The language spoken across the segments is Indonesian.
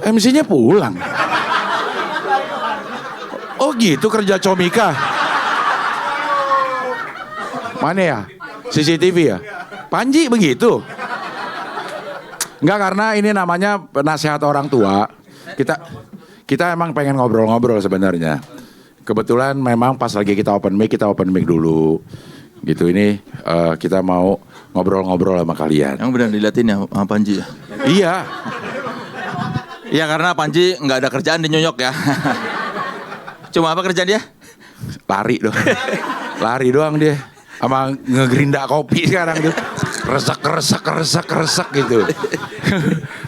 MC-nya pulang. Oh gitu kerja Comika. Mana ya? CCTV ya? Panji begitu? Enggak, karena ini namanya nasihat orang tua. Kita emang pengen ngobrol-ngobrol sebenarnya. Kebetulan memang pas lagi kita open mic dulu. Gitu ini kita mau ngobrol-ngobrol sama kalian. Yang benar diliatin ya sama Panji ya? Iya. Iya karena Panji nggak ada kerjaan di New York ya. Cuma apa kerjaan dia? Lari doang. Lari doang dia. Sama ngegerinda kopi sekarang tuh. Resek gitu.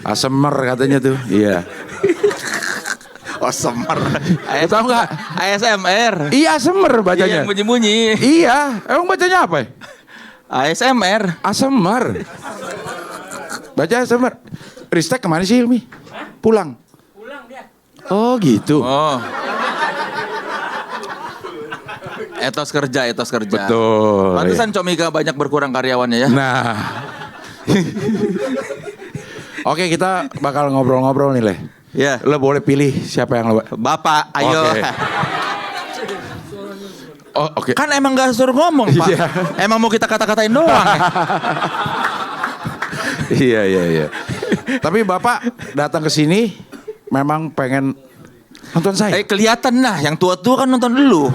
Asemer katanya tuh. Iya. Asemer. Tahu nggak? ASMR. Iya, Asemer bacanya. Iya, yang bunyi-bunyi. Iya, emang bacanya apa ya? ASMR. Asemer. Baca Asemer. Ristek kemana sih Ilmi? Pulang dia. Oh gitu. Oh. Etos kerja. Betul. Pantesan Comika banyak berkurang karyawannya ya. Nah. Oke, kita bakal ngobrol-ngobrol nih, Le. Ya. Lo boleh pilih siapa yang lo... Bapak, ayo. Oke. Oh, oke. Kan emang gak suruh ngomong, Pak. Iya. Emang mau kita kata-katain doang ya? Iya. Tapi Bapak datang ke sini memang pengen nonton saya. Kelihatan nah, yang tua-tua kan nonton dulu.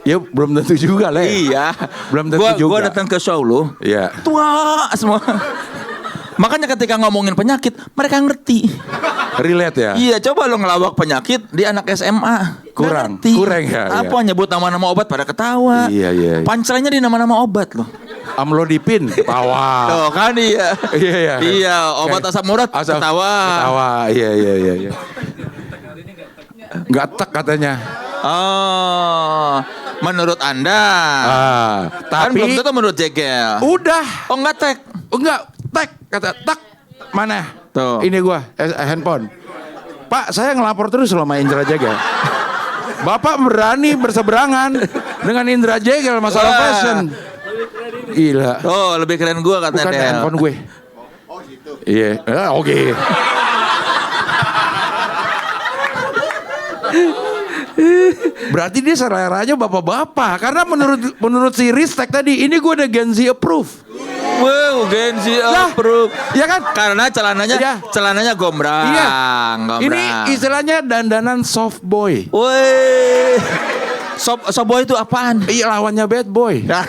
Ya belum tentu juga, Le. Iya. Belum tentu juga. Gua datang ke show lu. Iya. Tua semua. Makanya ketika ngomongin penyakit, mereka ngerti. Relate ya? Iya, coba lo ngelawak penyakit di anak SMA. Kurang ya. Apa nyebut nama-nama obat pada ketawa. Iya. Punchline-nya di nama-nama obat loh. Amlodipin, ketawa. Tuh kan iya. Iya. Iya, obat asam urat ketawa. Iya. Nggak tek katanya. Oh, menurut Anda. Kan Tapi belum tentu menurut Jegel. udah. Oh enggak tek. Enggak, tek kata tak. Mana? Tuh. Ini gua handphone. Pak, saya ngelapor terus selama Indra Jegel. Bapak berani berseberangan dengan Indra Jegel masalah fashion. Gila. Oh, lebih keren gua katanya. Bukan handphone gue. Oh gitu. Iya. Oke. Berarti dia seleranya bapak-bapak. Karena menurut si Ristek tadi, ini gue udah Gen Z approve. Wow, Gen Z approve. Iya kan? Karena celananya gombrang. Iya. Gombrang. Ini istilahnya dandanan soft boy. Woi. Soft boy itu apaan? Iya, lawannya bad boy. Dah.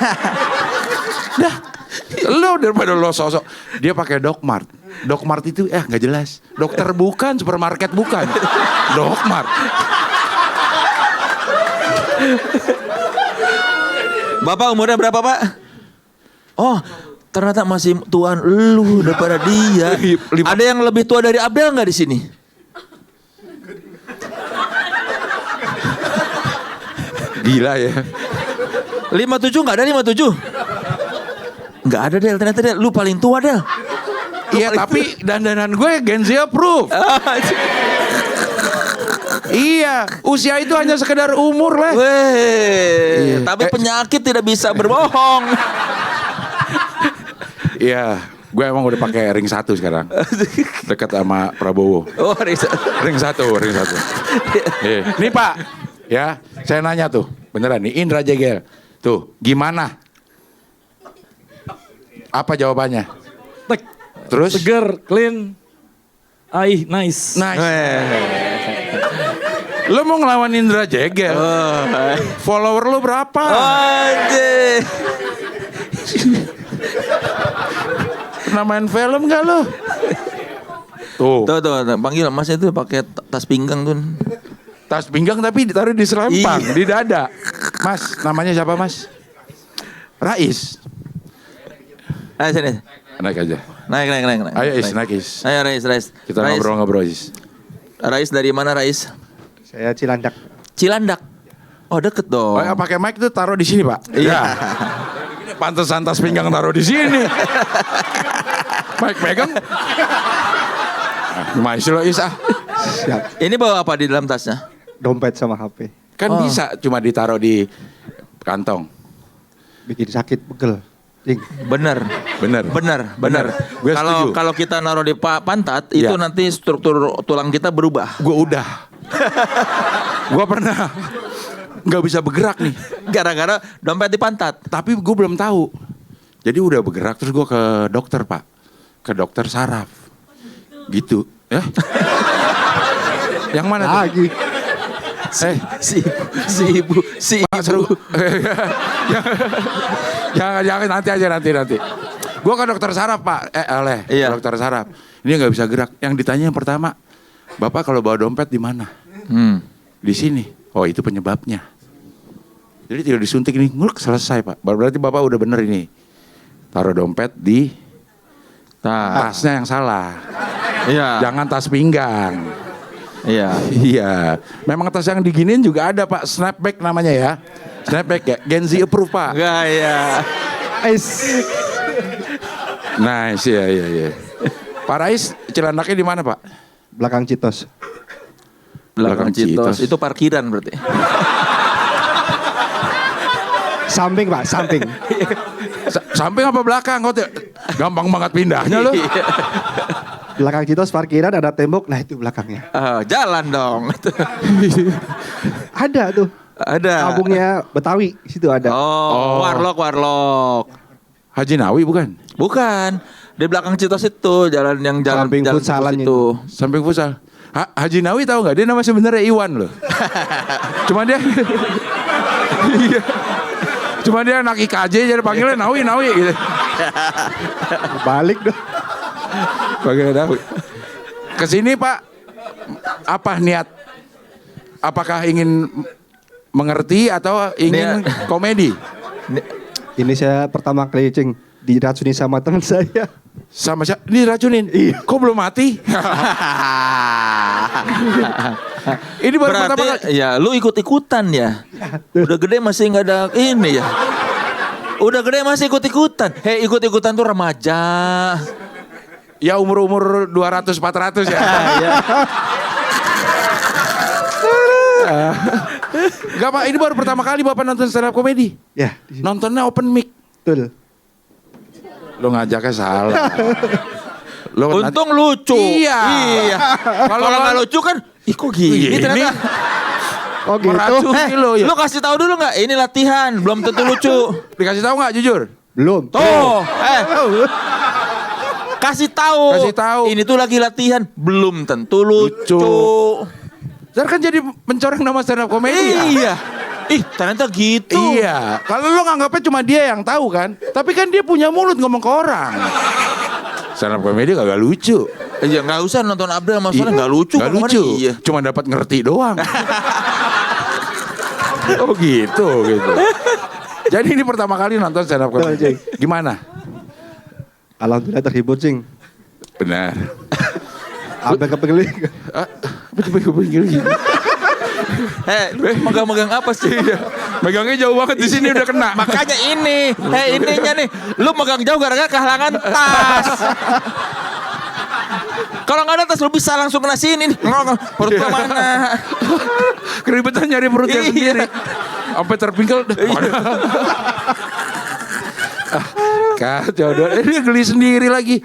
Lo daripada lo sosok. Dia pakai Docmart. Docmart itu nggak jelas. Dokter bukan, supermarket bukan. Docmart. Bapak umurnya berapa, Pak? Oh, ternyata masih tuaan lu daripada dia. Ada yang lebih tua dari Abel nggak di sini? Gila ya. 57 nggak ada 57? Nggak ada Del, ternyata Del, lu paling tua Del. Iya, tapi dandanan gue Gen Z approve. Iya, usia itu hanya sekedar umur lah. Weh, tapi penyakit tidak bisa berbohong. Iya, gue emang udah pakai ring 1 sekarang. Dekat sama Prabowo. Oh, ring 1. Ring 1. Nih Pak, ya, saya nanya tuh, beneran nih Indra Jegel. Tuh, gimana? Apa jawabannya? Terus? Seger, clean, nice. Lo mau ngelawan Indra Jegel? Follower lo berapa? Anjir. Pernah main film gak lo? Tuh, Panggil Mas itu pakai tas pinggang tuh. tas pinggang tapi ditaruh di selempang, di dada. Mas, namanya siapa Mas? Rais. Ayo sini. Naik aja. Naik. Ayo Is, naik Is. Ayo Rais. Kita ngobrol-ngobrol Is. Rais dari mana Rais? Saya Cilandak. Cilandak. Oh deket dong. Oh ya, pakai mic tuh taruh di sini Pak. Iya. Pantesan tas pinggang taruh di sini. Mic pegang. Masih lo Is Siap. Ini bawa apa di dalam tasnya? Dompet sama HP. Kan bisa cuma ditaruh di kantong. Bikin sakit pegel. Bener. Bener. Benar. Gue setuju. Kalau kita naruh di pantat itu Iya. nanti struktur tulang kita berubah. Gue udah. Gue pernah nggak bisa bergerak nih. Gara-gara dompet di pantat. Tapi gue belum tahu. Jadi udah bergerak terus gue ke dokter Pak. Ke dokter saraf. Gitu. Ya? Yang mana tuh? Lagi. Si ibu. Pak, seru. jangan nanti aja nanti. Gue ke dokter saraf Pak. Iya. Dokter saraf. Ini nggak bisa gerak. Yang ditanya yang pertama, Bapak kalau bawa dompet di mana? Di sini. Oh itu penyebabnya. Jadi tinggal disuntik ini, ngulek selesai Pak. Berarti Bapak udah bener ini. Taruh dompet di tasnya yang salah. Iya. Jangan tas pinggang. Iya. Iya. Memang tas yang diginin juga ada Pak. Snapback namanya ya. Snapback ya. Gen Z approve Pak. Gaya. Nice ya. Pak Rais, Cilandaknya di mana Pak? Belakang Citos. Belakang Citos. Citos. Itu parkiran berarti. Samping Pak, samping. Samping apa belakang? Kau gampang banget pindahnya loh. Belakang Citos parkiran ada tembok, nah itu belakangnya. Jalan dong. Ada tuh. Ada. Kampungnya Betawi, situ ada. Oh. Warlock. Haji Nawi bukan? Bukan. Di belakang Citos itu jalan Samping jalan futsalan tikus itu. Samping futsal. Haji Nawi tahu nggak? Dia nama sebenarnya Iwan loh. Cuma dia Iya. Cuma dia anak IKJ jadi panggilnya Nawi gitu. Balik dong. Panggilnya Nawi. Kesini Pak, apa niat? Apakah ingin mengerti atau ingin komedi? Ini saya pertama kali cing diracuni sama teman saya. Sama siapa? Diracunin? Iya. Kok belum mati? Ini baru pertama Berarti kali. ya lu ikut-ikutan ya. Udah gede masih nggak ada ini ya. Udah gede masih ikut-ikutan. Hei, ikut-ikutan tuh remaja. Ya umur 200-400 ya. Gak Pak, ini baru pertama kali Bapak nonton stand up comedy. Ya, Nontonnya open mic. betul. Lo ngajaknya salah. Lo Untung lucu. Iya. Kalau nggak lucu kan, ih kok gini Gini. ternyata. Oh gitu. meracuni lo ya. Lu kasih tahu dulu nggak? Ini latihan, belum tentu lucu. Dikasih tahu nggak jujur? Belum. Tuh, kasih tahu. Kasih tahu. Ini tuh lagi latihan, belum tentu lucu. Ntar kan jadi mencoreng nama stand up comedy ya? Iya. Ih, ternyata gitu. Iya. Kalau lo nganggapnya cuma dia yang tahu kan. Tapi kan dia punya mulut ngomong ke orang. Stand up comedy kagak lucu. Ya nggak usah nonton Abdel masalah nggak lucu. Gak kemana? lucu. Iya. Cuma dapat ngerti doang. Oh gitu. Jadi ini pertama kali nonton stand up Betul, comedy. Jeng. Gimana? Alhamdulillah terhibur cing. Benar. Sampai kepengeling. Apa tuh pinggir gitu? Megang-megang apa sih? Megangnya jauh banget di sini udah kena. Makanya ini, ininya nih, lu megang jauh gara-gara kehalangan tas. Kalau nggak ada tas lu bisa langsung kena sini. Perut gua mana? Keribetan nyari perutnya Iya. sendiri. Sampai terpinggal. Kacau. Dia geli sendiri lagi.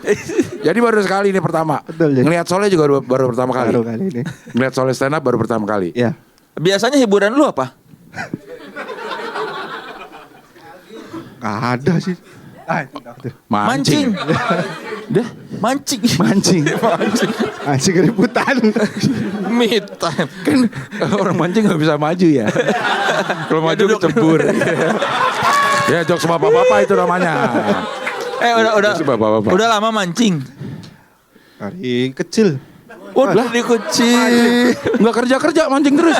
Jadi baru sekali ini pertama. Betul, ya. Ngelihat Soleh juga baru pertama kali. Baru kali ini. Ngelihat Soleh stand up baru pertama kali. Ya. Biasanya hiburan lu apa? Gak ada sih. Mancing. Dah, Mancing. mancing. Anjing keributan. Me time. Kan orang mancing nggak bisa maju ya. Kalau maju duduk. kecebur. Ya jokes bapak-bapak itu namanya. Udah Itu bapak-bapak. udah lama mancing. Dari kecil. Udah di kecil. Nggak kerja mancing terus.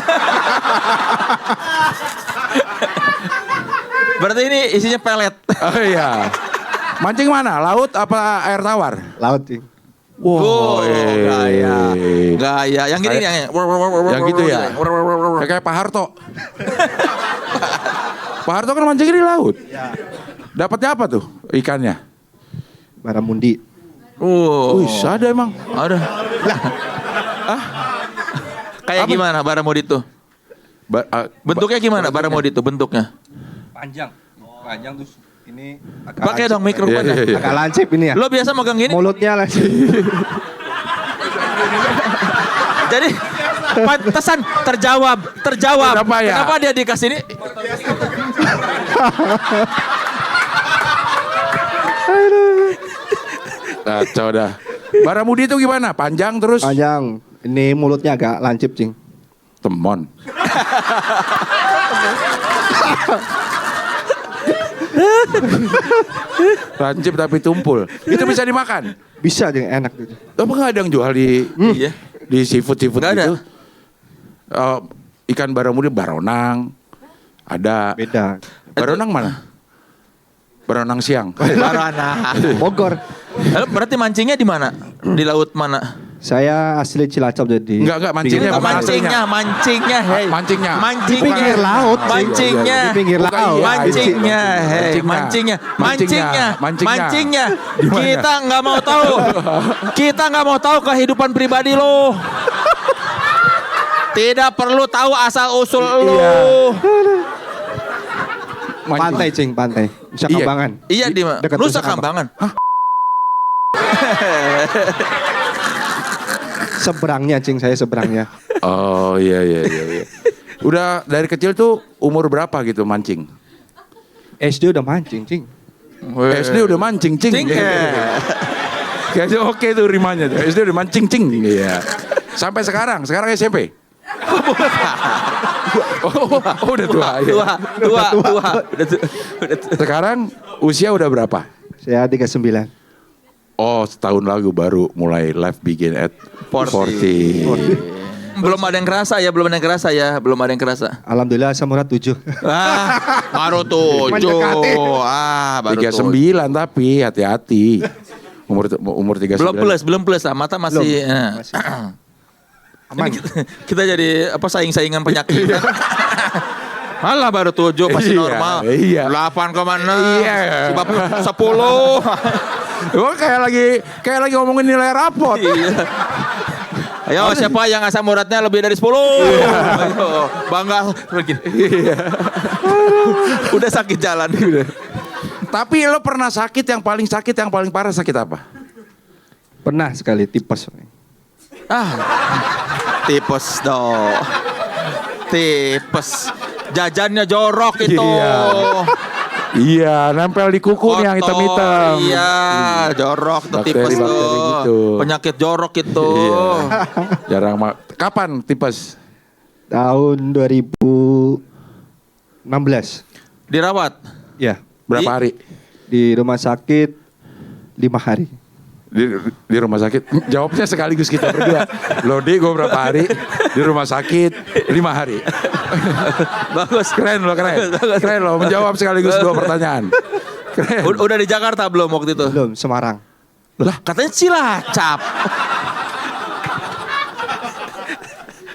Berarti ini isinya pelet. Oh iya. Mancing mana? Laut apa air tawar? Laut cing. Wow, gaya. Yang gini yang Yang gitu ya. Kayak Pak Harto. Pak Harto kan mancing di laut. Dapatnya apa tuh ikannya? Baramundi. Wih, ada emang. Ada. Kayak Apa? gimana Baramudi itu? Bentuknya gimana Baramudi itu bentuknya? Panjang terus Ini Pakai dong mikrofonnya. Iya. Agak lancip ini ya. Lo biasa megang gini? Mulutnya lancip. Jadi pantesan terjawab. Kenapa ya? Kenapa dia dikasih ini? Kacau dah. Baramudi itu gimana? Panjang terus? Panjang. Ini mulutnya agak lancip, Cing. Temon. Lancip tapi tumpul. Itu bisa dimakan? Bisa, Cing, enak gitu. Apa nggak ada yang jual di Iya. di seafood Nggak ada. gitu? Ikan baramudi baronang. Ada. Beda. Baronang mana? Baronang siang. Barana. Bogor. Lalu berarti mancingnya di mana? Di laut mana? Saya asli Cilacap jadi. Enggak, mancingnya Itu apa mancingnya, hei. Mancingnya. Mancingnya. Di pinggir laut, Cing. Mancingnya. Di pinggir Bukan, laut. iya. Mancingnya, hei, Mancingnya. mancingnya, Mancingnya. mancingnya. Di mana? Kita nggak mau tahu, kita nggak mau tahu kehidupan pribadi lo. Tidak perlu tahu asal usul lo. Iya. Pantai, Cing, pantai. Nusa Iya. Kambangan. Iya di mana? Dekat Nusa Nusa Kambangan. Seberangnya, Cing, saya seberangnya. Oh iya. Udah dari kecil tuh umur berapa gitu mancing? SD udah mancing, Cing. SD udah mancing, cing. Cing. Kayaknya oke tuh rimanya tuh. SD udah mancing, cing. Iya. Sampai sekarang SMP. Udah tua. Iya. Tua. Udah tua. Sekarang usia udah berapa? Saya 39. Oh, setahun lalu baru mulai life begin at 40. Belum ada yang kerasa ya, belum ada yang kerasa. Alhamdulillah Samurat 7. Baru 7. Mendekati. Baru 39 tapi hati-hati. Umur 39. Belum plus lah, mata masih. Masih. Aman. Ini kita jadi apa saing-saingan penyakit. Malah baru 7 masih Iya, normal. iya. 8,6. Iya. 10. Oh, kayak lagi ngomongin nilai rapot. Iya. Ayo siapa yang asam uratnya lebih dari 10? Ayo, bangga. Iya. Udah sakit jalan. Tapi lo pernah sakit yang paling parah sakit apa? Pernah sekali tipes. Tipes dong. Tipes. Jajannya jorok itu. Iya, nempel di kuku nih yang hitam-hitam. Iya, jorok tuh Bakteri- tipes bakteri tuh. gitu. Penyakit jorok itu. Iya. Jarang kapan tipes? Tahun 2016. Dirawat. Ya, Berapa hari? di rumah sakit 5 hari. Di rumah sakit. Jawabnya sekaligus kita berdua. Lodi, gue berapa hari di rumah sakit 5 hari. Bagus. Keren lo, keren. Keren lo, menjawab sekaligus 2 pertanyaan. Keren. Udah di Jakarta belum waktu itu? Belum, Semarang. Lah, katanya Cilacap.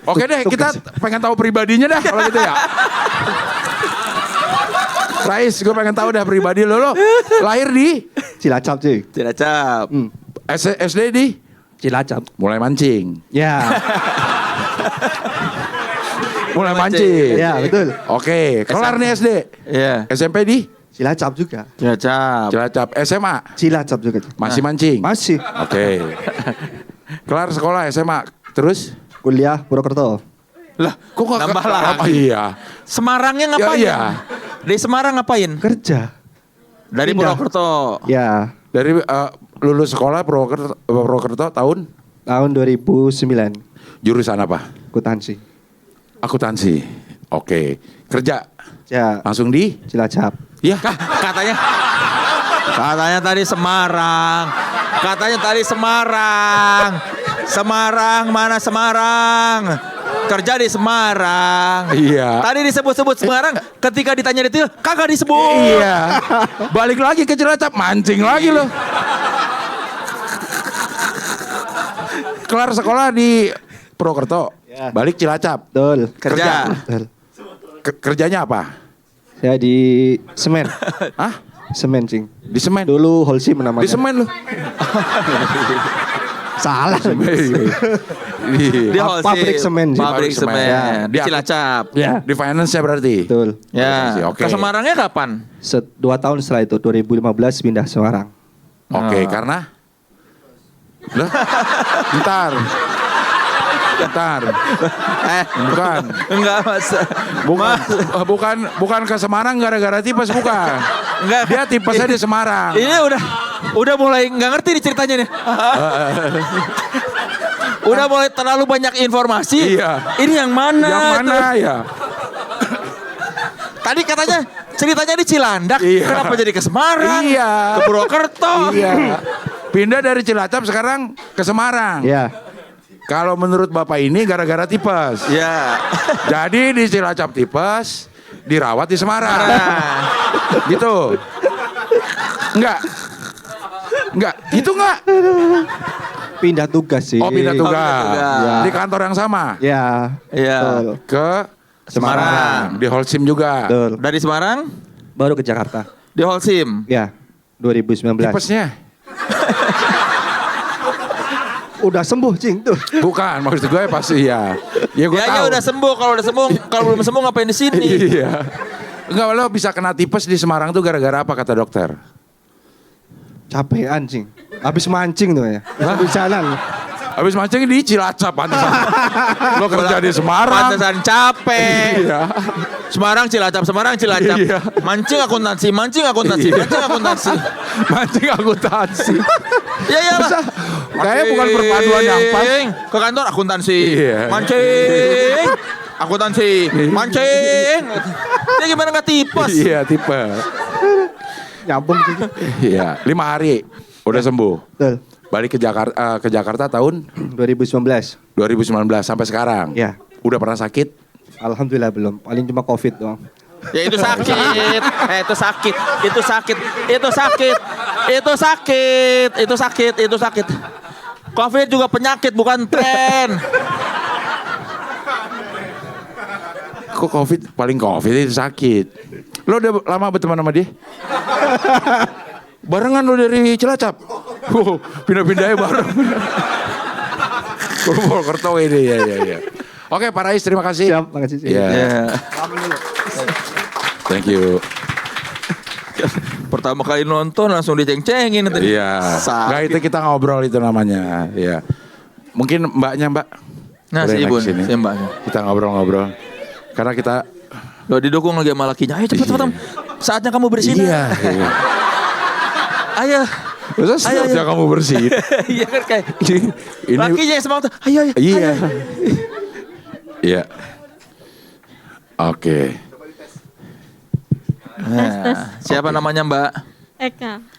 Oke deh, kita pengen tahu pribadinya dah kalau gitu ya. Rais, gue pengen tahu dah pribadi lo lahir di Cilacap, cuy. Cilacap. SD di Cilacap. mulai mancing. Ya, Mulai Mancing. mancing. ya betul. Oke, kelar nih SD. Iya. SMP di Cilacap juga. Cilacap. Cilacap. SMA Cilacap juga. Cuy. masih mancing. Masih. Oke. Kelar sekolah SMA. Terus? Kuliah Purwokerto. Lah, Kok nggak nambah ke- lagi. Oh, iya. Semarangnya ngapain? iya. Di Semarang ngapain? Kerja. Dari Pindah. Purwokerto. Ya, Dari lulus sekolah Purwokerto tahun tahun 2009. jurusan apa? Akuntansi. Akuntansi. Oke. Kerja Ya, langsung di? Cilacap. Ya. Katanya tadi Semarang. Semarang, mana Semarang? Kerja di Semarang. Iya. Tadi disebut-sebut Semarang, ketika ditanya itu kagak disebut. Iya. Balik lagi ke Cilacap, mancing lagi loh. Kelar sekolah di Purwokerto, Ya. balik Cilacap. Betul. Kerja. Betul. Kerjanya apa? Saya di semen. Hah? Semen, Cing. Di semen. Dulu Holcim namanya. Di semen loh. Salah. Di Holcim. Pabrik semen sih. Pabrik semen. Ya. Di Cilacap. Ya. Di finance-nya berarti. Betul. Ya. Oke. Ke Semarangnya kapan? 2 tahun setelah itu 2015 pindah Semarang. Oke, karena lah, bentar. Bukan. Enggak masa. Bukan ke Semarang gara-gara tipes, bukan. Enggak. Dia tipesnya di Semarang. Ini udah mulai nggak ngerti nih ceritanya nih. Udah mulai terlalu banyak informasi. Iya. Ini yang mana? Yang mana tuh? ya? Tadi katanya ceritanya di Cilandak. Iya. Kenapa jadi ke Semarang? Iya. Ke Purwokerto. Iya. Pindah dari Cilacap sekarang ke Semarang. Ya. Kalau menurut Bapak ini gara-gara tipes. Ya. Jadi di Cilacap tipes, dirawat di Semarang. Gitu. Enggak. Gitu enggak? Pindah tugas sih. Oh, pindah tugas. tugas. Di kantor yang sama. Ya. Iya. Betul. Ke Semarang. Di Holcim juga. Betul. Dari Semarang Baru ke Jakarta. di Holcim. Ya. 2019. Tipesnya. Udah sembuh, Cing tuh. Bukan, maksud gue pasti ya. Ya gue Ya tahu. udah sembuh. Kalau belum sembuh ngapain di sini? Iya. Enggak, lo bisa kena tipes di Semarang tuh gara-gara apa kata dokter? Capean, Cing. Habis mancing tuh ya. Habis jalan. Habis mancing di Cilacap pantesan. Lo kerja di Semarang. Pantesan capek. Iya. Semarang Cilacap. Iya. Mancing akuntansi. Iya. Mancing akuntansi. Ya ya lah. Kayaknya bukan perpaduan yang pas. Ke kantor akuntansi. Iya. Mancing. Akuntansi. Mancing. Dia gimana nggak tipes? Iya, tipe. Nyambung, Cing. Iya, 5 hari udah sembuh. Betul. Balik ke Jakarta tahun 2019. 2019 sampai sekarang. Ya. Udah pernah sakit? Alhamdulillah belum. Paling cuma COVID doang. Ya itu sakit. Itu sakit. Covid juga penyakit bukan tren. Kok paling COVID itu sakit. Lo udah lama berteman sama dia? Barengan lo dari Cilacap? Pindah-pindahnya bareng. Purwokerto ini ya. Oke, Pak Rais, terima kasih. Siap, makasih. Cing. Iya. Thank you. Pertama kali nonton langsung diceng-cengin tadi. Iya. Sakit. Nggak, itu kita ngobrol itu namanya. Iya. Mungkin Mbak. Nah, boleh si naik Ibu, sini. si Mbaknya. Kita ngobrol-ngobrol. Karena kita Loh, didukung lagi sama lakinya. Ayo cepat. Saatnya kamu bersihin. iya. Ayo. Masa setiap kamu bersihin? Iya kan kayak. Ini Lakinya yang semangat. Ayo. iya. Iya. Oke. Nah, siapa namanya Mbak?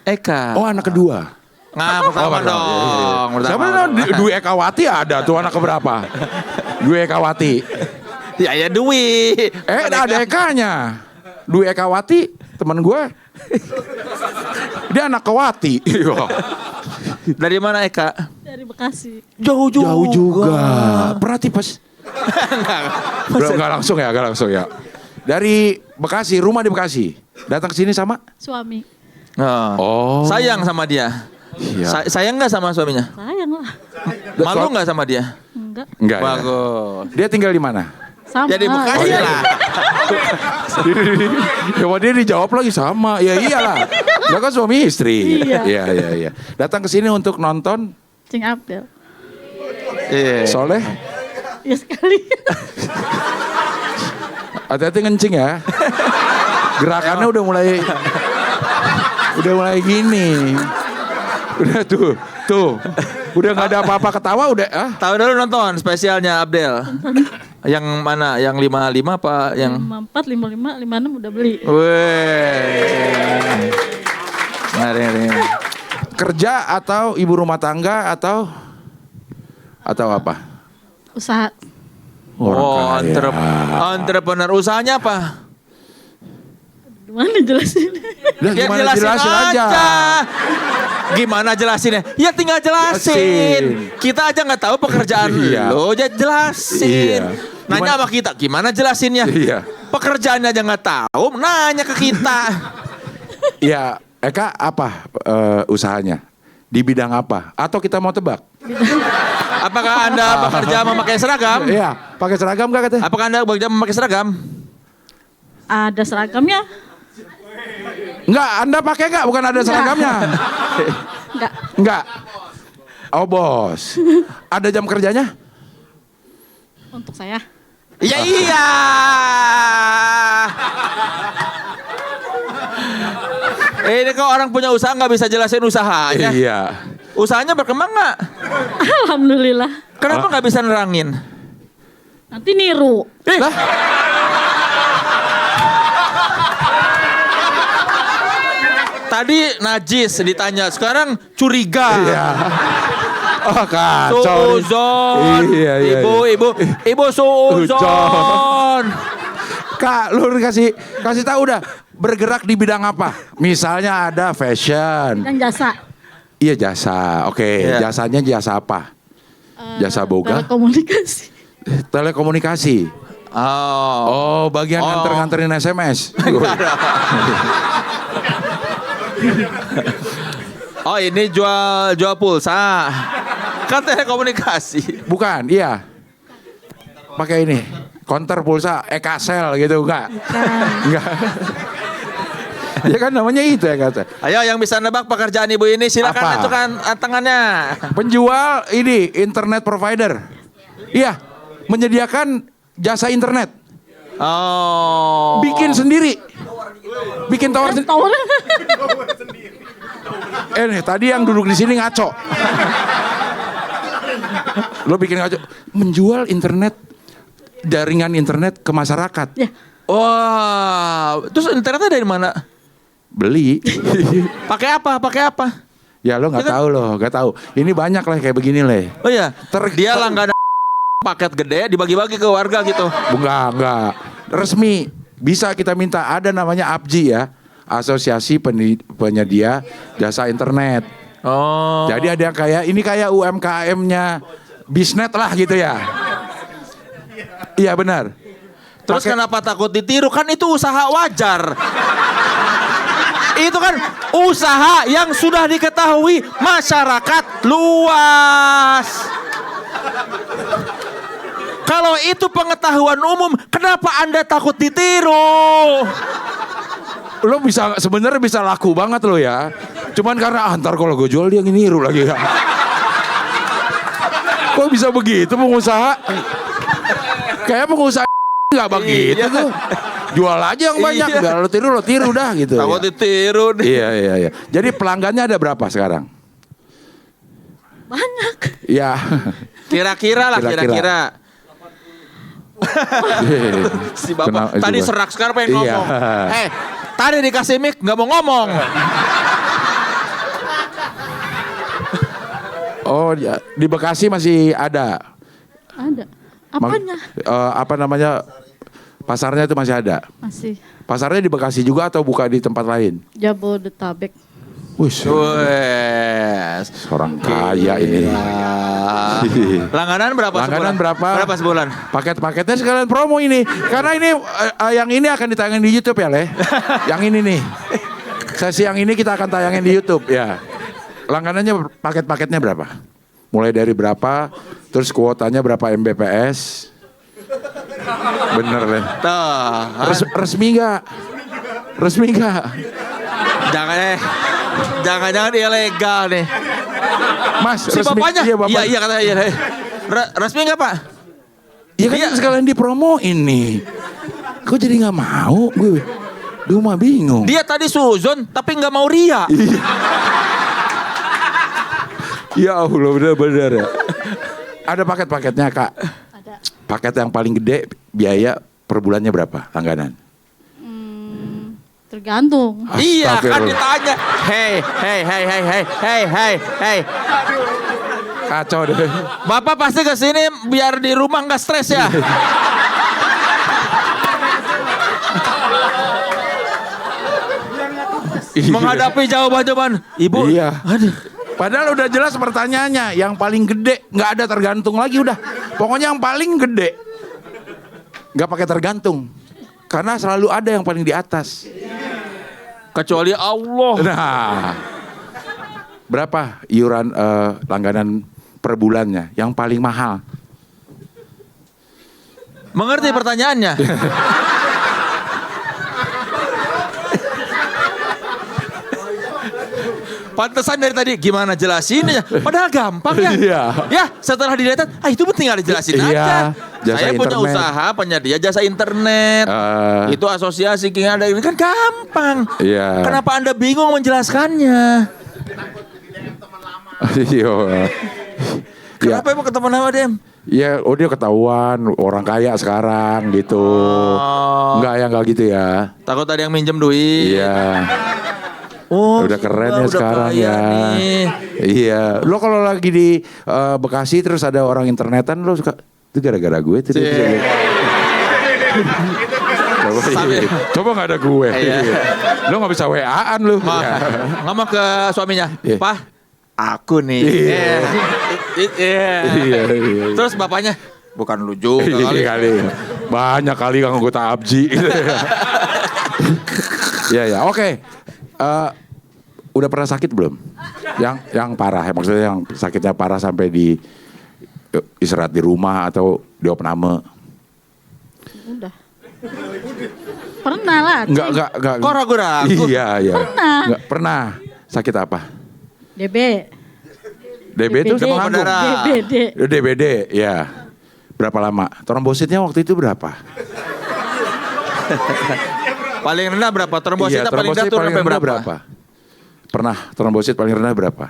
Eka. Oh, anak kedua. Nah, pertama dong. Siapa namanya? Dwi Ekawati ada tuh anak keberapa? Dwi Ekawati. Ya Dwi. Ada Ekanya. Dwi Ekawati, teman gue. Dia anak Kewati. Dari mana Eka? Dari Bekasi. Jauh juga. Pernah tipes? Enggak langsung ya. Dari Bekasi, rumah di Bekasi. Datang ke sini sama? Suami. Oh. Sayang sama dia. Iya. Sayang nggak sama suaminya? Sayang lah. Malu nggak sama dia? Enggak. Enggak. Ya. Bagus. Dia tinggal di mana? Sama. Jadi Bekasi iya. lah. Ya dia dijawab lagi sama. Ya iyalah. Dia kan suami istri. Iya. Iya. Datang ke sini untuk nonton Cing Abdel. Iya. Soleh. Ya sekali. Hati-hati ngencing ya. Gerakannya udah mulai gini. Udah tuh. Udah nggak ada apa-apa ketawa udah. Tahu dulu nonton spesialnya Abdel. Yang mana? Yang 55 apa yang 54, 55, 56 udah beli. Weh. Ngeri. Kerja atau ibu rumah tangga atau apa? Usaha. Orang kaya. Entrepreneur usahanya apa? Gimana jelasin? Udah, Ya gimana jelasin aja. Gimana jelasinnya? Ya tinggal jelasin. Jelasin. Kita aja nggak tahu pekerjaan Iya. lo, ya jelasin. Iya. Nanya sama kita, gimana jelasinnya? Iya. Pekerjaannya aja nggak tahu, nanya ke kita. Ya, Eka apa usahanya? Di bidang apa? Atau kita mau tebak? Apakah Anda bekerja memakai seragam? Iya, pakai seragam gak katanya? Apakah Anda bekerja memakai seragam? Ada seragamnya? Enggak, Anda pakai enggak? Bukan ada seragamnya. Enggak. Enggak. Oh bos. Ada jam kerjanya? Untuk saya. Ya iya. Ini kok orang punya usaha nggak bisa jelasin usahanya. Iya. Usahanya berkembang nggak? Alhamdulillah. Kenapa nggak bisa nerangin? Nanti niru. Lah, Tadi najis ditanya, sekarang curiga. iya. Oh kacau. nih. Suzon, Iya, iya, ibu Suzon. Kak, lu kasih tahu udah bergerak di bidang apa? Misalnya ada fashion. Dan jasa. Iya jasa. Oke, Iya. jasanya jasa apa? Jasa boga? Telekomunikasi. Telekomunikasi. Oh, Oh, bagian nganter-nganterin SMS. oh ini jual pulsa. Kan telekomunikasi. Bukan, iya. Pakai ini, konter pulsa Ekasel gitu, enggak? Enggak. Ya kan namanya itu Ekasel. Ayo yang bisa nebak pekerjaan ibu ini silakan Apa? ajukan tangannya. Penjual ini internet provider. Iya, menyediakan jasa internet. Oh. Bikin sendiri. Bikin tower sendiri. Tower. Nih, tadi yang duduk di sini ngaco. Lo bikin ngaco. Menjual internet, jaringan internet ke masyarakat. Ya. Wah, terus internetnya dari mana? Beli. Pakai apa? Pakai apa? Ya lo nggak tahu loh, nggak tahu. Ini banyak lah kayak begini leh. Oh iya, dia langganan paket gede dibagi-bagi ke warga gitu. Enggak. Resmi. Bisa kita minta, ada namanya APJI ya. Asosiasi Penyedia Jasa Internet. Oh. Jadi ada yang kayak UMKM-nya Bisnet lah gitu ya. Iya benar. Terus kenapa takut ditiru? Kan itu usaha wajar. Itu kan usaha yang sudah diketahui masyarakat luas. Kalau itu pengetahuan umum, kenapa Anda takut ditiru? Lo sebenarnya bisa laku banget lo ya. Cuman karena ntar kalau gue jual dia niru lagi ya. Kok bisa begitu pengusaha? Kayak pengusaha nggak begitu Iya. tuh. Jual aja yang banyak, Iya. nggak lo tiru dah gitu. Takut Ya. ditiru nih. Iya. Jadi pelanggannya ada berapa sekarang? Banyak. Ya. Kira-kira lah, kira-kira. Si bapak tadi juga. serak sekarang pengen Iya. ngomong. Tadi dikasih mic nggak mau ngomong. Oh, ya, di Bekasi masih ada. Ada. Apanya? Apa namanya? Pasarnya itu masih ada. Masih. Pasarnya di Bekasi juga atau buka di tempat lain? Jabodetabek. Wih, Wes. orang kaya ini. Langganan berapa Langganan sebulan? berapa? Berapa sebulan? Paket-paketnya sekalian promo ini. Karena ini yang ini akan ditayangin di YouTube ya, Leh. Yang ini nih. Sesi yang ini kita akan tayangin di YouTube ya. Langganannya paket-paketnya berapa? Mulai dari berapa? Terus kuotanya berapa Mbps? Bener, Leh. Tuh. Resmi nggak? Resmi nggak? Jangan-jangan ilegal nih. Mas, Si resmi? bapaknya? Iya, bapak. Iya katanya iya. Resmi nggak Pak? Iya kan sekalian dipromoin nih. Kok jadi nggak mau? Gue mah bingung. Dia tadi suzon tapi nggak mau ria. Ya Allah, benar-benar ya. Ada paket-paketnya, Kak. Ada. Paket yang paling gede biaya per bulannya berapa langganan? Tergantung. Iya kan Astagfirullah. ditanya. Hey. Kacau deh. Bapak pasti kesini biar di rumah nggak stres ya. Menghadapi jawaban-jawaban. Ibu. Iya. Aduh. Padahal udah jelas pertanyaannya. Yang paling gede nggak ada tergantung lagi udah. Pokoknya yang paling gede nggak pakai tergantung. Karena selalu ada yang paling di atas. Kecuali Allah. Nah, Berapa iuran langganan per bulannya yang paling mahal? Mengerti pertanyaannya? Pantesan dari tadi gimana jelasinnya? Padahal gampang ya. Iya. Ya setelah dilihat, itu tinggal dijelasin Iya, aja. jasa Saya punya internet. usaha penyedia jasa internet. Itu asosiasi King ada ini kan gampang. Iya. Kenapa Anda bingung menjelaskannya? Iya. Kenapa mau ketemu nama Dem? Ya, dia ketahuan orang kaya sekarang gitu. Enggak gitu ya. Takut ada yang minjem duit. Iya. Oh, Udah keren ya udah sekarang kaya ya. nih. Iya. Lo kalau lagi di Bekasi terus ada orang internetan lo suka itu gara-gara gue tuh. Coba nggak ada gue. Iya. Lo nggak bisa WA-an lo. Iya. Ngomong ke suaminya, Iya. Pak, aku nih. Iya. Iya. Iya. Terus bapaknya, bukan lu juga Iya kali. kali. Banyak kali anggota ABJI. Iya ya. Oke. Udah pernah sakit belum? Yang parah ya, maksudnya yang sakitnya parah sampai di istirahat di rumah atau di opname? Udah. Pernah lah. Enggak. Kok ragu-ragu? Iya. Pernah. Enggak pernah. Sakit apa? DB. DB itu DBD. sama lambung. Darah. DBD. DBD, ya. Berapa lama? Trombositnya waktu itu berapa? Paling rendah berapa? Trombositnya Iya, paling rendah trombosit turun paling sampai rendah berapa? berapa? Pernah trombosit paling rendah berapa?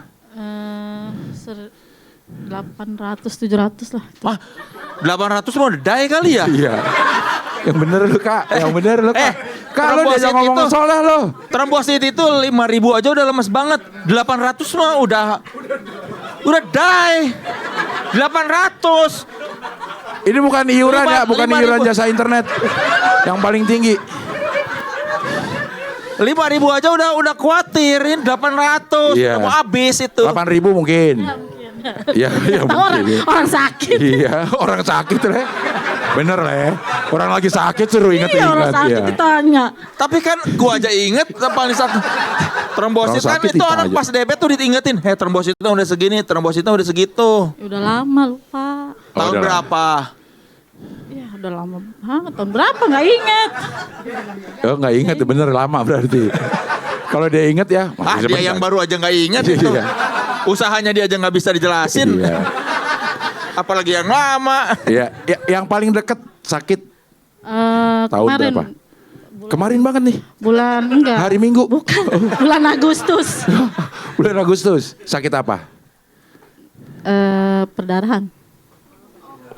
800, 700 lah. Wah, 800 mau die kali ya? Iya. Yang bener lu Kak, yang bener lu Kak. Kak lu trombosit diajak ngomong itu- soleh lu. Trombosit itu 5.000 aja udah lemes banget. 800 mah udah die. 800. Ini bukan iuran ya, bukan 5.000. iuran jasa internet. Yang paling tinggi. 5.000 aja udah khawatir. Ini 800. Iya. Udah mau habis itu. 8.000 mungkin. Iya, Orang, mungkin. orang sakit. Iya, orang sakit Le. Bener Le. Orang lagi sakit suruh Iya, orang inget-inget sakit ya. ditanya. Tapi kan gua aja inget paling satu trombosit Orang kan sakit itu ditanya. orang pas DB tuh diingetin, trombositnya udah segini, trombositnya udah segitu. Ya udah lama lupa. Tahun udah berapa? Ya udah lama. Hah, tahun berapa nggak inget. Oh nggak inget, bener lama berarti. Kalau dia inget ya. masih Dia sebentar. yang baru aja nggak inget itu. Iya. Usahanya dia aja nggak bisa dijelasin. Iya. Apalagi yang lama. Iya, yang paling deket sakit tahun Kemarin berapa? Kemarin banget nih. bulan enggak. Hari Minggu. Bukan. Bulan Agustus. Bulan Agustus. Sakit apa? Perdarahan.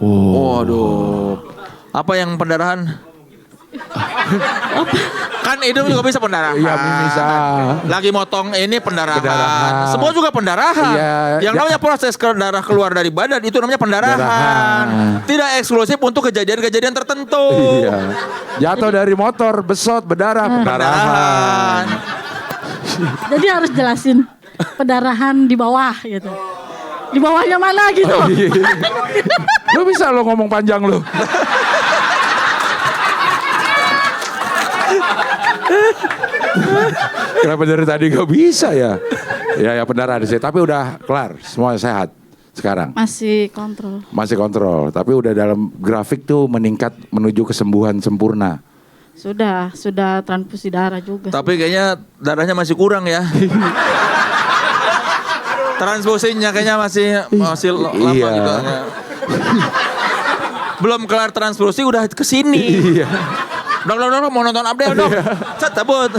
Waduh. Apa yang pendarahan? Kan hidung juga bisa pendarahan. Iya, bisa. Lagi motong ini pendarahan. Pendarahan. Semua juga pendarahan. Iya. Yang namanya proses darah keluar dari badan itu namanya pendarahan. Pendarahan. Tidak eksklusif untuk kejadian-kejadian tertentu. Iya. Jatuh dari motor, besot, berdarah, pendarahan. Jadi harus jelasin pendarahan di bawah gitu. Di bawahnya mana gitu. Oh, iya. Lu bisa lo ngomong panjang lo. Kenapa dari tadi gak bisa ya? Ya pendarahan sih, tapi udah kelar, semua sehat sekarang. Masih kontrol. Masih kontrol, tapi udah dalam grafik tuh meningkat menuju kesembuhan sempurna. Sudah transfusi darah juga. Tapi kayaknya darahnya masih kurang ya. Transfusinya kayaknya masih lama Iya. gitu. Belum kelar transfusi udah kesini. Iya. Dok, mau nonton update dong. Cet, cabut.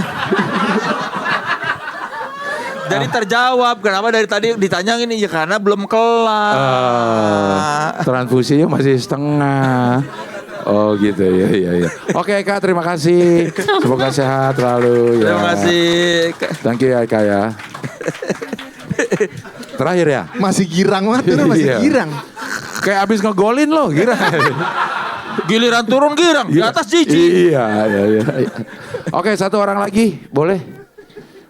Jadi terjawab kenapa dari tadi ditanya ini ya karena belum kelar. Transfusinya masih setengah. Oh gitu ya. Oke Kak, terima kasih. Semoga sehat selalu ya. Terima kasih. Thank you ya Kak ya. Terakhir ya. Masih girang banget tuh, masih Iya. girang. Kayak abis ngegolin loh, kira. Giliran turun girang, di atas jijik. Iya. Oke, satu orang lagi, boleh?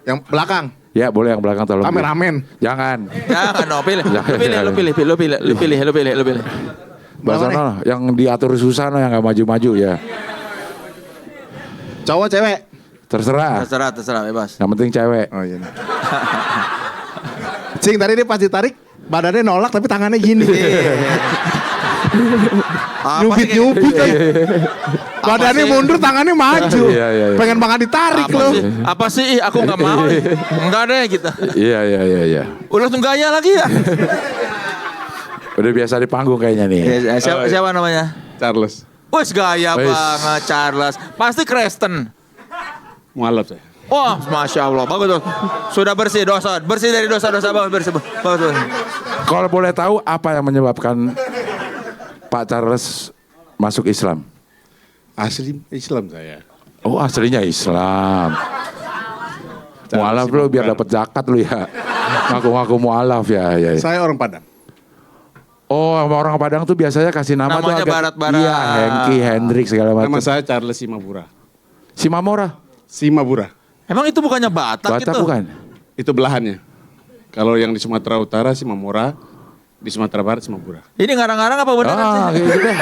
Yang belakang, Ya, boleh yang belakang tolong. kameramen. Jangan. Jangan no, pilih. Jangan, jangan. Lu pilih. Bahasa Mana no, yang diatur susah no, yang gak maju-maju ya. Cowok cewek. Terserah. Terserah bebas. Yang penting cewek. Oh iya. Cing tadi dia pas ditarik, badannya nolak tapi tangannya gini. Nyubit-nyubit aja. Badannya sih? mundur, tangannya maju. Iya, iya, iya. Pengen banget ditarik Apa loh. sih? Apa sih? Ih, aku nggak mau. Enggak deh kita. Iya. Udah langsung gaya lagi ya. Udah biasa di panggung kayaknya nih. Siapa namanya? Charles. Wes gaya Wes. banget Charles. Pasti Kristen. Mualaf saya. Wah, Masya Allah. Bagus tuh. Sudah bersih dosa. Bersih dari dosa-dosa. Bagus. Kalau boleh tahu apa yang menyebabkan Pak Charles masuk Islam? Asli Islam saya. Oh aslinya Islam. Mualaf lu biar dapat zakat lu ya. Ngaku-ngaku mualaf ya. Saya orang Padang. Oh orang Padang tuh biasanya kasih nama tuh Namanya agak barat-barat. Iya, Hengki, Hendrik segala macam. Nama saya Charles Simabura. Simamora. Simabura. Emang itu bukannya Batak, Batak gitu? bukan? Itu belahannya. Kalau yang di Sumatera Utara Simamora, di Sumatera Barat Simabura. Ini ngarang-ngarang apa beneran sih? Gitu deh.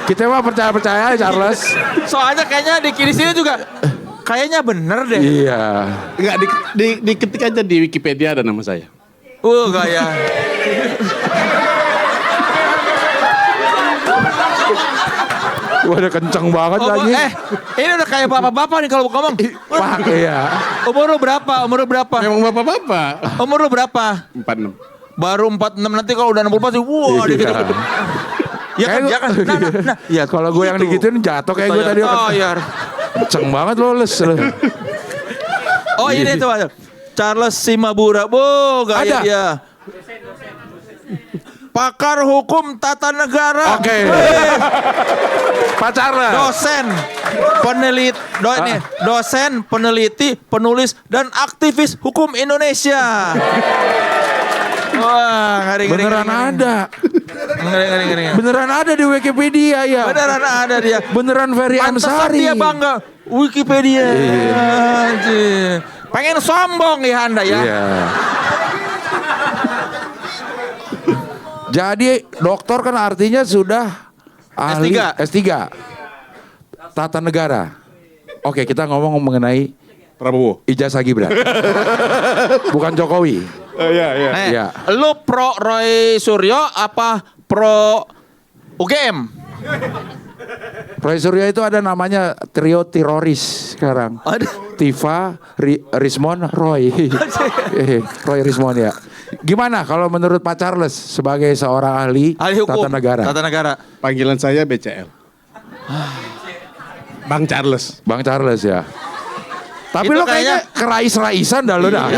Kita mah percaya-percaya aja Charles. Soalnya kayaknya di kiri sini juga kayaknya bener deh. Iya. Enggak, diketik aja di Wikipedia ada nama saya. Gaya. Wah udah kenceng banget lagi. Ini udah kayak bapak-bapak nih kalau ngomong. Pak ya. Umur lu berapa? Memang bapak-bapak. Umur lu berapa? 46. Baru 46 nanti kalau udah 64 sih, wah Iya. gitu. Ya kan, Kayak ya kan. Nah, ya Kalau gue yang gitu. digituin jatuh kayak gue tadi. Toyar. Kenceng banget lo les. Oh ini tuh Charles Simabura. Gaya Ada. dia. Pakar hukum tata negara. Oke. Pak Charles. Dosen, peneliti, penulis dan aktivis hukum Indonesia. Wah, ngeri. Beneran ada. Ngeri. Beneran ada di Wikipedia ya. Beneran ada dia. Beneran Ferry Pantesan Amsari. dia bangga. Wikipedia. Anjir. Pengen sombong ya Anda ya. Iya. Jadi doktor kan artinya sudah ahli S3. Tata negara. Oke, kita ngomong mengenai Prabowo. ijazah Gibran. Bukan Jokowi. Iya. Iya. Lu pro Roy Suryo apa pro UGM? Roy Suryo itu ada namanya trio teroris sekarang. Ada. Tifa, Rismon, Roy. Roy Rismon ya. Gimana kalau menurut Pak Charles sebagai seorang ahli Hukum. tata negara? Panggilan saya BCL. Bang Charles. Bang Charles ya. Tapi Itu lo kayaknya kerais-raisan dah lo dah.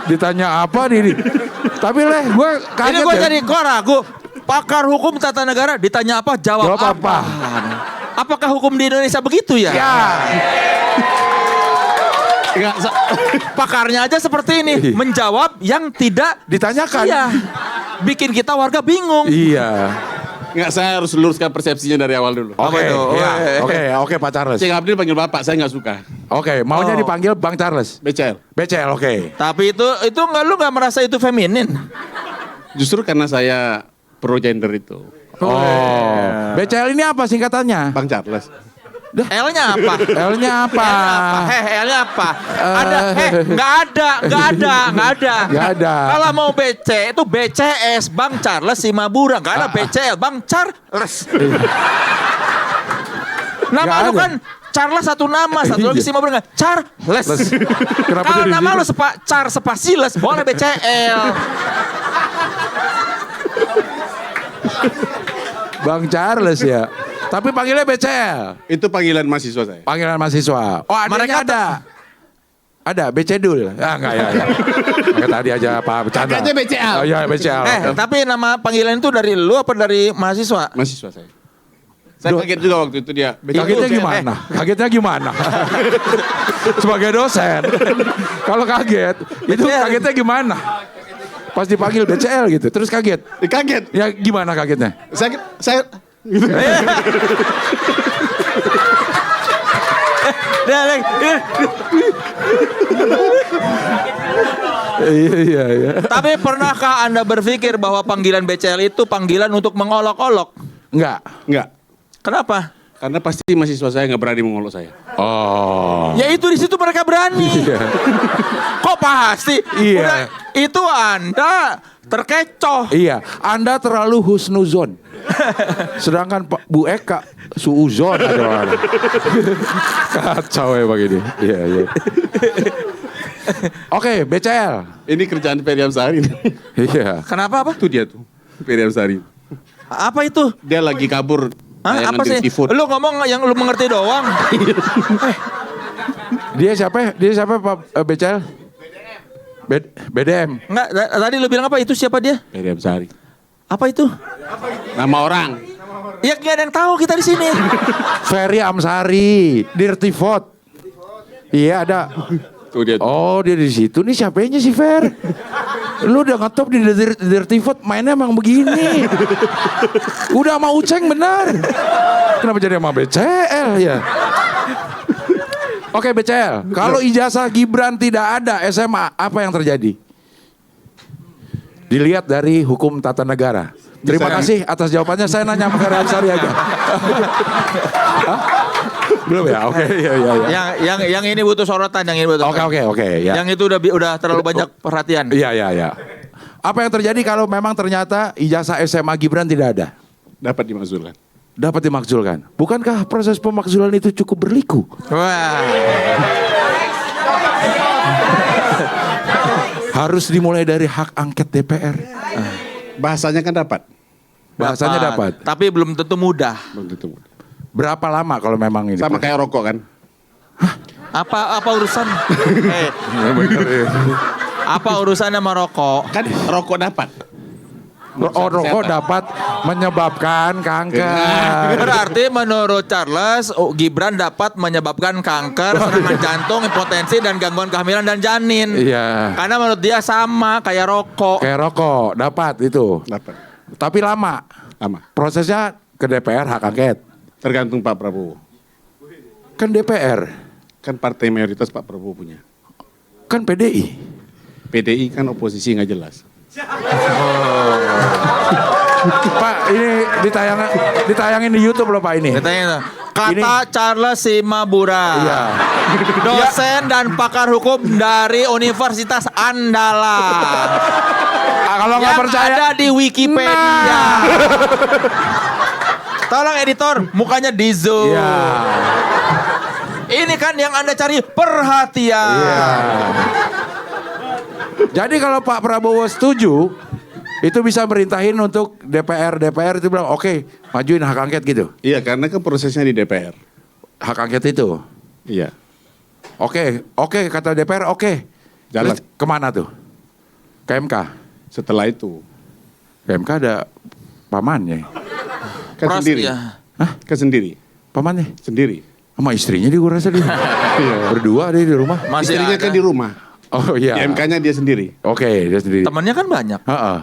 Ditanya apa nih? Tapi gue Ini kaget gue ya. jadi ragu. Pakar hukum tata negara ditanya apa? Jawab Jawab apa? Apakah hukum di Indonesia begitu ya? Ya. Pakarnya aja seperti ini. Menjawab yang tidak Ditanyakan. Iya. Bikin kita warga bingung. Iya. Enggak, saya harus luruskan persepsinya dari awal dulu. Oke, itu? ya. Oke, Pak Charles. Cing Abdul panggil bapak, saya nggak suka. Oke, maunya dipanggil Bang Charles. BCL. BCL, oke. Tapi itu lu nggak merasa itu feminin? Justru karena saya pro gender itu. Oh. BCL ini apa singkatannya? Bang Charles. L-nya apa? L-nya apa? L-nya apa? Nggak ada. Kalau mau BC itu BCS, Bang Charles Simabura. Nggak ada BCL, Bang Charles. Nama Nggak lu ada. kan Charles satu nama, satu lagi Simabura nggak? Charles. Kenapa Kalau jadi nama gitu? lu Char spasiles, boleh BCL. Bang Charles ya. Tapi panggilnya BCL. Itu panggilan mahasiswa saya. Panggilan mahasiswa. Oh, adanya Mereka ada. Ada BCDul. Enggak ya. Kayak tadi aja Pak bercanda. Pakai aja BCL. Oh iya BCL. Tapi nama panggilan itu dari lu apa dari mahasiswa? Mahasiswa saya. Saya kaget juga waktu itu dia. Kagetnya gimana? Kagetnya gimana? Sebagai dosen. Kalau kaget, itu kagetnya gimana? Pas dipanggil BCL gitu, terus kaget. Kaget. Ya gimana kagetnya? Saya gitu. Iya. Tapi pernahkah Anda berpikir bahwa panggilan BCL itu panggilan untuk mengolok-olok? Enggak. Enggak. Kenapa? Karena pasti mahasiswa saya nggak berani mengolok saya. Oh. Ya itu di situ mereka berani. Kok pasti? Iya. Udah, itu Anda terkecoh. Iya, Anda terlalu husnuzon. Sedangkan Pak Bu Eka suuzon ada orang. Kacau ya begini. Iya, iya. Oke, BCL. Ini kerjaan Ferry Amsari. Iya. Kenapa apa? Itu dia tuh, Ferry Amsari. Apa itu? Dia lagi kabur. Hah, tayangan apa sih? Dirty Food. Lu ngomong yang lu mengerti doang. Dia siapa? Dia siapa Pak BCL? BDM. Enggak, tadi lu bilang apa? Itu siapa dia? Ferry Amsari. Apa itu? Nama orang. Ya nggak ada yang tahu kita di sini. Ferry Amsari, Dirty Food. Iya ada. Tuh dia. Oh dia di situ nih siapanya si Fer? Lu udah ngetop di Dirty Food mainnya emang begini. Udah sama Uceng benar. Kenapa jadi sama BCL ya? Oke BCL, kalau ijazah Gibran tidak ada SMA, apa yang terjadi? Dilihat dari hukum tata negara. Terima kasih atas jawabannya. Saya nanya sama Ferry Amsari aja. Hah? Belum ya? Oke, iya. Yang ini butuh sorotan, yang ini butuh. Oke, ya. Yang itu udah terlalu banyak perhatian. Iya. Apa yang terjadi kalau memang ternyata ijazah SMA Gibran tidak ada? Dapat dimakzulkan. Dapat dimakzulkan. Bukankah proses pemakzulan itu cukup berliku? Wah. Harus dimulai dari hak angket DPR. Bahasanya kan dapat. Bahasanya dapat. Tapi belum tentu mudah. Belum tentu. Berapa lama kalau memang ini? Sama kayak rokok kan. Apa urusan? Apa urusannya sama rokok? Kan rokok dapat. Rokok dapat menyebabkan kanker. Berarti menurut Charles, Gibran dapat menyebabkan kanker, serangan jantung, impotensi, dan gangguan kehamilan dan janin. Iya. Karena menurut dia sama kayak rokok. Kayak rokok dapat itu. Dapat. Tapi lama. Lama. Prosesnya ke DPR hak angket. Tergantung Pak Prabowo. Kan DPR. Kan partai mayoritas Pak Prabowo punya. Kan PDI. PDI kan oposisi nggak jelas. Pak ini ditayangin di YouTube loh Pak ini. Katanya kata Ini- Charles Simabura. Iya. Dosen dan pakar hukum dari Universitas Andalas. Kalau nggak Yang percaya ada di Wikipedia. Tolong editor, mukanya di zoom. Iya. Ini kan yang Anda cari perhatian. Iya. Jadi kalau Pak Prabowo setuju, itu bisa merintahin untuk DPR itu bilang oke, majuin hak angket gitu. Iya, karena kan prosesnya di DPR. Hak angket itu. Iya. Oke kata DPR oke. Jalan. Terus kemana tuh? Ke MK. Setelah itu Ke MK ada pamannya. kan sendiri. Ya. Kan sendiri. Pamannya Sendiri. sama istrinya dia gue rasa dia. Berdua dia di rumah. Masih Istrinya ada. kan di rumah. Oh iya. Di MK-nya dia sendiri. Oke, dia sendiri. Temannya kan banyak. Heeh.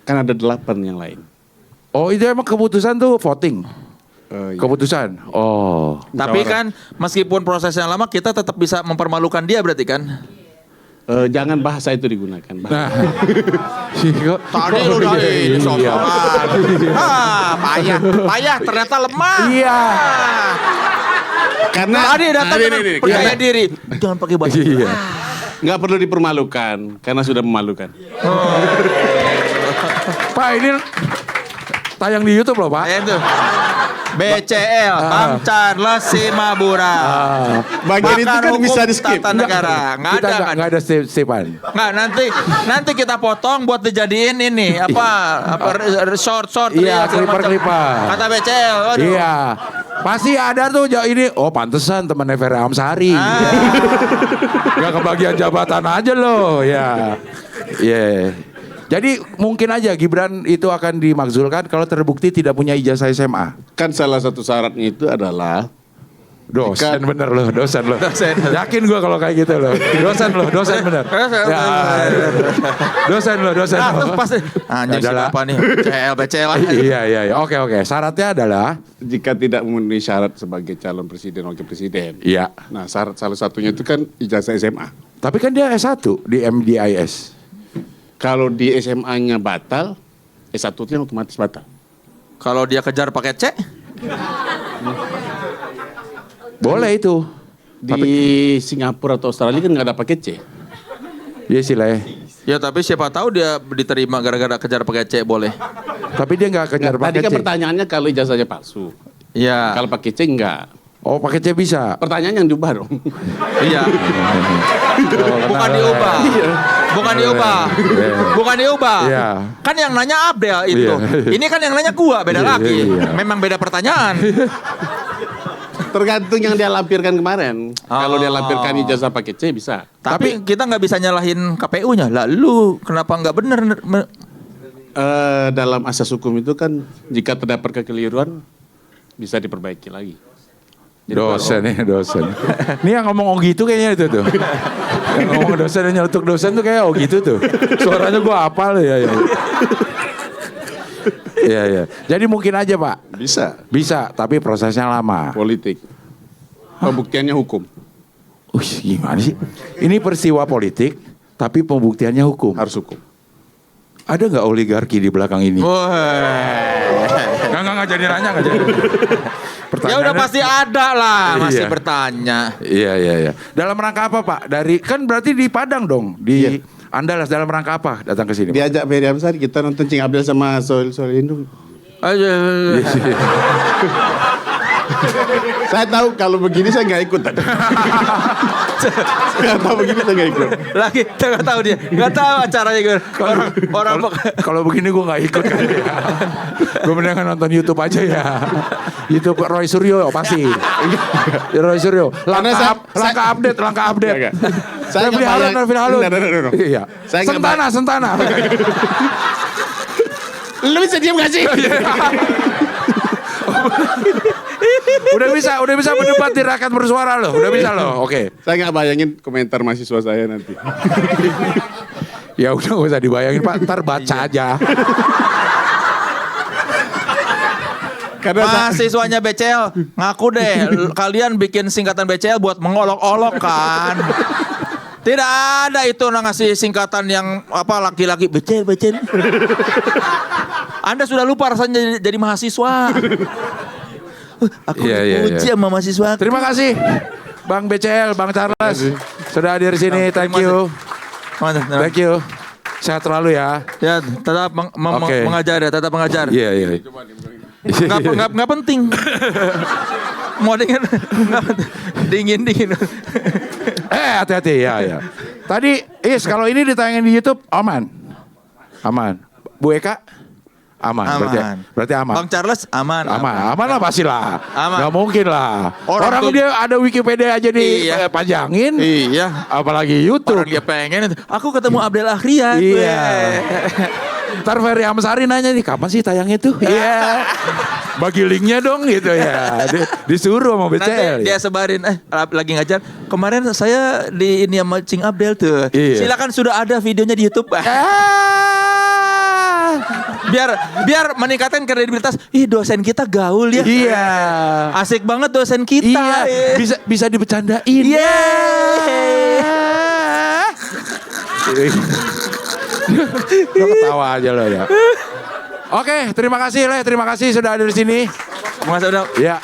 Kan ada 8 yang lain. Oh itu emang keputusan tuh voting. Iya. Keputusan. Oh. Tapi kan meskipun prosesnya lama, kita tetap bisa mempermalukan dia berarti kan? Jangan bahasa itu digunakan. Nah. Kok- Tadi kok lu udah iya, ini iya. sok-sokan. Payah ternyata lemah. Iya. Karena Tadi datang dengan percaya diri. Jangan pakai bahasa. Iya. nggak perlu dipermalukan karena sudah memalukan. Pak ini tayang di YouTube loh Pak. Ayo tuh. BCL, Bang Charles Simabura. Bagian itu kan Pakar bisa hukum di skip. Tata negara. Nggak Kita ada kan? nggak ada Stepan. Nggak, nanti kita potong buat dijadiin ini apa short Iya, segala macam. klipper. Kata BCL. Waduh. Iya. Pasti ada tuh ini. Oh pantesan temannya Ferry Amsari. Gak kebagian jabatan aja loh. Ya. Iya. Jadi mungkin aja Gibran itu akan dimakzulkan kalau terbukti tidak punya ijazah SMA. Kan salah satu syaratnya itu adalah Dosen Jika- bener loh, dosen loh. Dosen. Yakin gua kalau kayak gitu loh. Dosen bener. Ya, dosen loh. Nah, terus pasti anjir Adalah- siapa nih? BCL Iya. Oke. Syaratnya adalah jika tidak memenuhi syarat sebagai calon presiden wakil presiden. iya. Nah, syarat salah satunya itu kan ijazah SMA. Tapi kan dia S1 di MDIS. Kalau di SMA-nya batal, S1-nya otomatis batal. Kalau dia kejar pakai C, Boleh itu. Di Singapura atau Australia kan nggak ada paket C. Iya sih lah ya. Ya tapi siapa tahu dia diterima gara-gara kejar pakai C boleh. Tapi dia nggak kejar Tadi paket kan C. pertanyaannya kalau ijazahnya palsu. Iya. Kalau paket C enggak. Oh paket C bisa. Pertanyaan yang diubah dong. Iya. Bukan diubah. Bukan diubah. Bukan diubah. Iya. Kan yang nanya Abdel itu. Iya. Ini kan yang nanya gua beda Iya, lagi. iya. Memang beda pertanyaan. Tergantung yang dia lampirkan kemarin. Kalau dia lampirkan ijazah paket C bisa. Tapi kita nggak bisa nyalahin KPU-nya. Lalu kenapa nggak bener? Dalam asas hukum itu kan jika terdapat kekeliruan bisa diperbaiki lagi. Jadi Dosen nih, dosen. Ini yang ngomong gitu kayaknya itu tuh. Yang ngomong dosen dan nyelutuk dosen tuh kayak gitu tuh. Suaranya gua hafal ya. Iya, iya. Jadi mungkin aja Pak. Bisa. Bisa, tapi prosesnya lama. Politik. Pembuktiannya hukum. Gimana sih? Ini peristiwa politik, tapi pembuktiannya hukum. Harus hukum. Ada nggak oligarki di belakang ini? Nggak jadi nanya, nggak jadi. Ya udah pasti ada lah, masih Iya. bertanya. Iya. Dalam rangka apa Pak? Kan berarti di Padang dong, di Andalas dalam rangka apa datang ke sini? Pak? Diajak Ferry Amsari kita nonton Cing Abdel sama Soil Indung. Saya tahu kalau begini saya nggak ikut tadi. Saya tahu begini saya nggak ikut. Lagi nggak tahu dia, nggak tahu acaranya gue. Orang Kalau begini gue nggak ikut kan ya. Gue mendingan nonton YouTube aja ya. YouTube Roy Suryo pasti. Roy Suryo. Langkah update. Enggak. Saya beli halun. No. Iya. Saya nggak Sentana. Lu bisa diam gak sih? Udah bisa berdebat di rakyat bersuara loh. Udah bisa loh. Oke. Saya nggak bayangin komentar mahasiswa saya nanti. Ya udah gak usah dibayangin Pak. Ntar baca aja. mahasiswanya BCL ngaku deh, kalian bikin singkatan BCL buat mengolok-olok kan? Tidak ada itu ngasih singkatan yang apa laki-laki BCL. Anda sudah lupa rasanya jadi mahasiswa. Aku dipuji sama mahasiswa. Terima kasih Bang BCL, Bang Charles sudah hadir di sini. Thank you. Thank you. Sehat selalu ya. Ya, tetap mengajar ya, tetap mengajar. Iya. Nggak penting. Mau dingin. Hati-hati ya. Tadi kalau ini ditayangin di YouTube aman. Bu Eka aman. Berarti aman. Bang Charles aman Aman lah pasti lah. Aman. Gak mungkin lah. Orang dia ada Wikipedia aja dipanjangin. Iya. Apalagi YouTube. Orang dia pengen. Aku ketemu Abdel Akhriat. Iya. Ntar Ferry Amsari nanya nih, kapan sih tayangnya tuh? Iya. Bagi linknya dong gitu ya. Disuruh sama BCL. Nanti dia sebarin, lagi ngajar. Kemarin saya di ini sama Cing Abdel tuh. Iya. Silakan sudah ada videonya di YouTube. Biar meningkatkan kredibilitas. Ih dosen kita gaul ya. Iya. Asik banget dosen kita. Iya. Bisa dibercandain. Iya. Lo ketawa aja lo ya. Oke, terima kasih Le, terima kasih sudah ada di sini. Ya.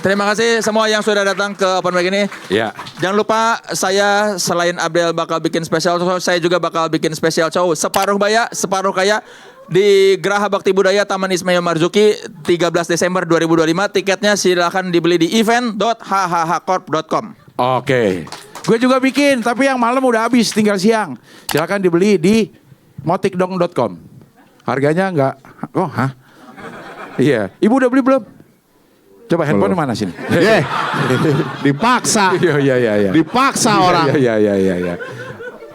Terima kasih semua yang sudah datang ke open mic ini. Ya. Jangan lupa saya selain Abdel bakal bikin spesial show, saya juga bakal bikin spesial show Separuh Baya, Separuh Kaya di Geraha Bakti Budaya Taman Ismail Marzuki 13 Desember 2025. Tiketnya silakan dibeli di event.hhhcorp.com. Oke. Gue juga bikin, tapi yang malam udah habis, tinggal siang. Silakan dibeli di motikdong.com. Harganya enggak. Iya. Ibu udah beli belum? Coba handphone mana sini? Dipaksa. Iya. Dipaksa orang. Iya.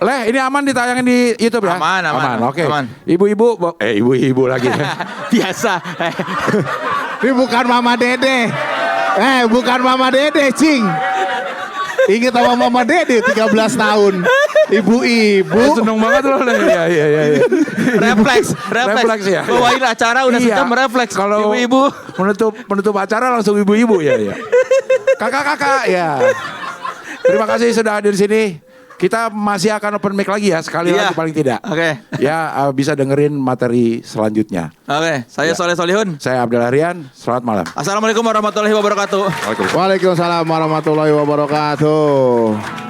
Leh, ini aman ditayangin di YouTube ya? Aman. Oke. Aman. Ibu-ibu, ibu-ibu lagi. Biasa. Ini bukan Mama Dede. Bukan Mama Dede, Cing. Ingat sama Mama Dede 13 tahun. Ibu-ibu. Seneng banget loh. Iya. Refleks ya. Bawain acara udah sejam refleks. Kalau ibu-ibu menutup acara langsung ibu-ibu ya. Kakak-kakak ya. Terima kasih sudah hadir di sini. Kita masih akan open mic lagi ya, sekali Iya. lagi paling tidak. Oke. Ya, bisa dengerin materi selanjutnya. Oke, saya Soleh Solihun. Saya Abdel Harian, selamat malam. Assalamualaikum warahmatullahi wabarakatuh. Waalaikumsalam warahmatullahi wabarakatuh.